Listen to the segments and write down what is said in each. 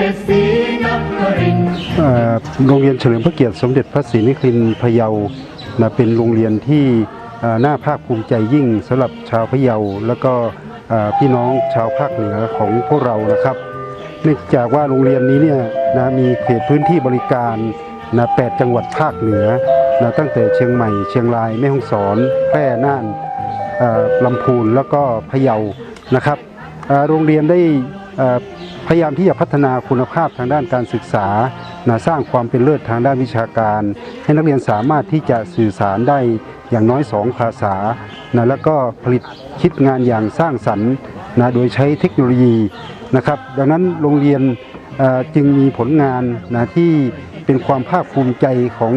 ด็จศรีนครินทร์โรงเรียนเฉลิมพระเกียรติสมเด็จพระศรีนครินทร์พะเยาเป็นโรงเรียนที่น่าภาคภูมิใจยิ่งสำหรับชาวพะเยาแล้วก็พี่น้องชาวภาคเหนือของพวกเรานะครับเนื่องจากว่าโรงเรียนนี้เนี่ยมีเขตพื้นที่บริการ8 จังหวัดภาคเหนือตั้งแต่เชียงใหม่เชียงรายแม่ฮ่องสอนแพร่น่านลำพูนแล้วก็พะเยานะครับโรงเรียนได้พยายามที่จะพัฒนาคุณภาพทางด้านการศึกษาสร้างความเป็นเลิศทางด้านวิชาการให้นักเรียนสามารถที่จะสื่อสารได้อย่างน้อย2 ภาษาแล้วก็ผลิตคิดงานอย่างสร้างสรรค์โดยใช้เทคโนโลยีนะครับดังนั้นโรงเรียนจึงมีผลงานที่เป็นความภาคภูมิใจของ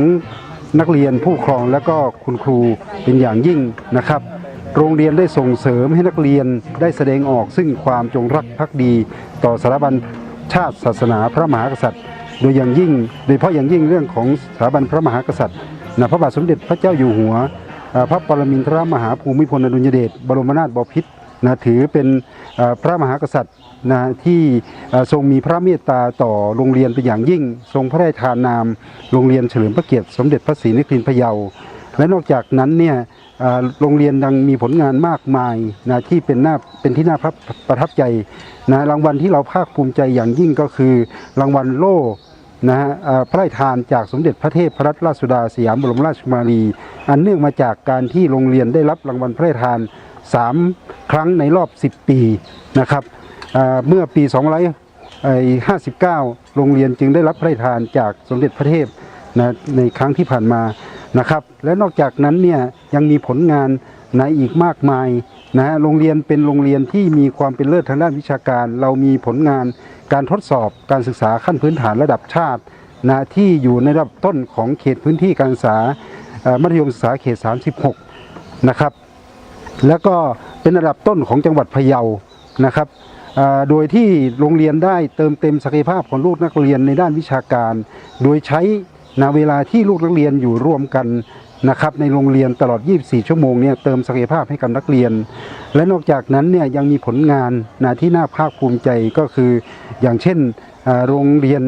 นักเรียนผู้ปกครองและก็คุณครูเป็นอย่างยิ่งนะครับโรงเรียนได้ส่งเสริมให้นักเรียนได้แสดงออกซึ่งความจงรักภักดีต่อสถาบันชาติศาสนาพระมหากษัตริย์โดยเฉพาะอย่างยิ่งเรื่องของสถาบันพระมหากษัตริย์พระบาทสมเด็จพระเจ้าอยู่หัวพระปรมินทรมหาภูมิพลอดุลยเดชบรมนาถบพิตรถือเป็นพระมหากษัตริย์ที่ทรงมีพระเมตตาต่อโรงเรียนเป็นอย่างยิ่งทรงพระราชทานนามโรงเรียนเฉลิมพระเกียรติสมเด็จพระศรีนครินทร์พะเยาและนอกจากนั้นเนี่ยโรงเรียนยังมีผลงานมากมายที่เป็นที่น่าประทับใจรางวัลที่เราภาคภูมิใจอย่างยิ่งก็คือรางวัลโล่พระราชทานจากสมเด็จพระเทพรัตนราชสุดาสยามบรมราชกุมารีอันเนื่องมาจากการที่โรงเรียนได้รับรางวัลพระราชทาน3 ครั้งในรอบ10 ปีนะครับเมื่อปี2559โรงเรียนจึงได้รับพระราชทานจากสมเด็จพระเทพในครั้งที่ผ่านมานะครับและนอกจากนั้นเนี่ยยังมีผลงานอีกมากมายโรงเรียนเป็นโรงเรียนที่มีความเป็นเลิศทางด้านวิชาการเรามีผลงานการทดสอบการศึกษาขั้นพื้นฐานระดับชาติที่อยู่ในระดับต้นของเขตพื้นที่การศึกษามัธยมศึกษาเขต36นะครับแล้วก็เป็นระดับต้นของจังหวัดพะเยานะครับโดยที่โรงเรียนได้เติมเต็มศักยภาพของลูกนักเรียนในด้านวิชาการโดยใช้เวลาที่ลูกนักเรียนอยู่ร่วมกันนะครับในโรงเรียนตลอด24 ชั่วโมงเนี่ยเติมศักยภาพให้กับนักเรียนและนอกจากนั้นเนี่ยยังมีผลงานที่น่าภาคภูมิใจก็คืออย่างเช่นโรงเรียน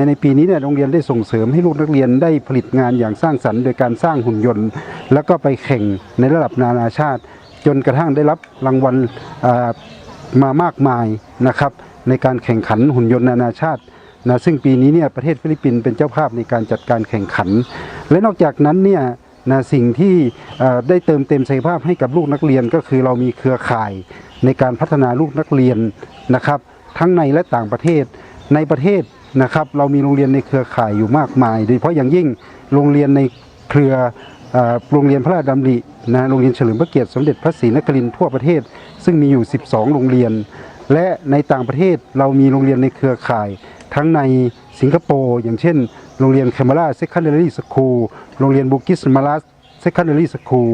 ในปีนี้เนี่ยโรงเรียนได้ส่งเสริมให้ลูกนักเรียนได้ผลิตงานอย่างสร้างสรรค์โดยการสร้างหุ่นยนต์แล้วก็ไปแข่งในระดับนานาชาติจนกระทั่งได้รับรางวัลมามากมายนะครับในการแข่งขันหุ่นยนต์นานาชาติซึ่งปีนี้เนี่ยประเทศฟิลิปปินส์เป็นเจ้าภาพในการจัดการแข่งขันและนอกจากนั้นเนี่ยสิ่งที่ได้เติมเต็มศักยภาพให้กับลูกนักเรียนก็คือเรามีเครือข่ายในการพัฒนาลูกนักเรียนนะครับทั้งในและต่างประเทศในประเทศนะครับเรามีโรงเรียนในเครือข่ายอยู่มากมายโดยเฉพาะอย่างยิ่งโรงเรียนในเครือโรงเรียนพระราชดำริโรงเรียนเฉลิมพระเกียรติสมเด็จพระศรีนครินทร์ทั่วประเทศซึ่งมีอยู่12 โรงเรียนและในต่างประเทศเรามีโรงเรียนในเครือข่ายทั้งในสิงคโปร์อย่างเช่นโรงเรียนแคมราเซคันดารีสคูลโรงเรียนบุกิสมาลัสเซคันดารีสคูล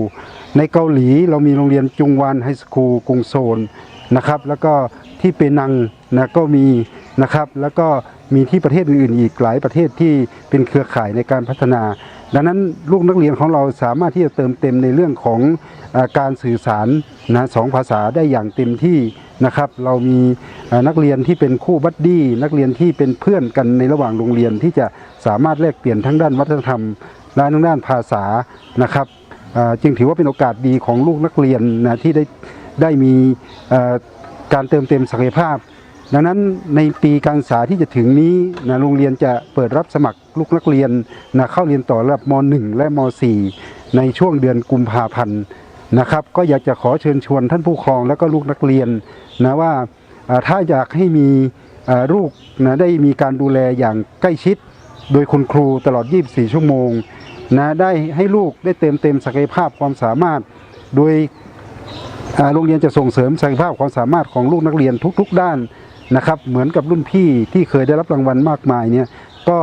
ในเกาหลีเรามีโรงเรียนจุงวานไฮสคูลกรุงโซลนะครับแล้วก็ที่เปนังก็มีนะครับแล้วก็มีที่ประเทศอื่นๆอีกหลายประเทศที่เป็นเครือข่ายในการพัฒนาดังนั้นลูกนักเรียนของเราสามารถที่จะเติมเต็มในเรื่องของการสื่อสาร2 ภาษาได้อย่างเต็มที่นะครับเรามีนักเรียนที่เป็นคู่บัดดี้นักเรียนที่เป็นเพื่อนกันในระหว่างโรงเรียนที่จะสามารถแลกเปลี่ยนทั้งด้านวัฒนธรรมและทั้งด้านภาษานะครับจึงถือว่าเป็นโอกาสดีของลูกนักเรียนที่ได้มีการเติมเต็มศักยภาพดังนั้นในปีการศึกษาที่จะถึงนี้โรงเรียนจะเปิดรับสมัครลูกนักเรียนเข้าเรียนต่อระดับม.1 และม.4 ในช่วงเดือนกุมภาพันธ์นะครับก็อยากจะขอเชิญชวนท่านผู้ปกครองและก็ลูกนักเรียนว่าถ้าอยากให้มีลูกได้มีการดูแลอย่างใกล้ชิดโดยคุณครูตลอด24 ชั่วโมงได้ให้ลูกได้เต็มศักยภาพความสามารถโดยโรงเรียนจะส่งเสริมศักยภาพความสามารถของลูกนักเรียนทุกๆด้านนะครับเหมือนกับรุ่นพี่ที่เคยได้รับรางวัลมากมายเนี่ยก็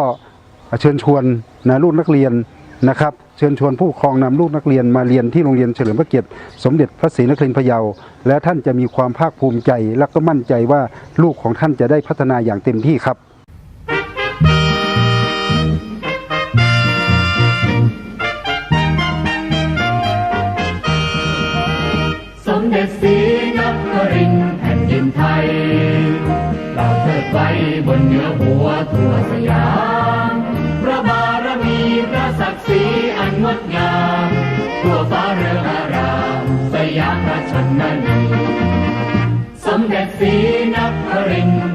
เชิญชวนลูกนักเรียนนะครับเชิญชวนผู้ปกครองนำลูกนักเรียนมาเรียนที่โรงเรียนเฉลิมพระเกียรติสมเด็จพระศรีนครินทร์พะเยาและท่านจะมีความภาคภูมิใจและก็มั่นใจว่าลูกของท่านจะได้พัฒนาอย่างเต็มที่ครับสมเด็จศรีนครินทร์แผ่นดินไทยเราเทิด ไว้บนเหนือหัวทั่วสยามพระบารมีพระศักดิ์ศรีอันงดงามทั่วฟ้าเรืองอารามสยามราชนนีสมเด็จศรีนครินทร์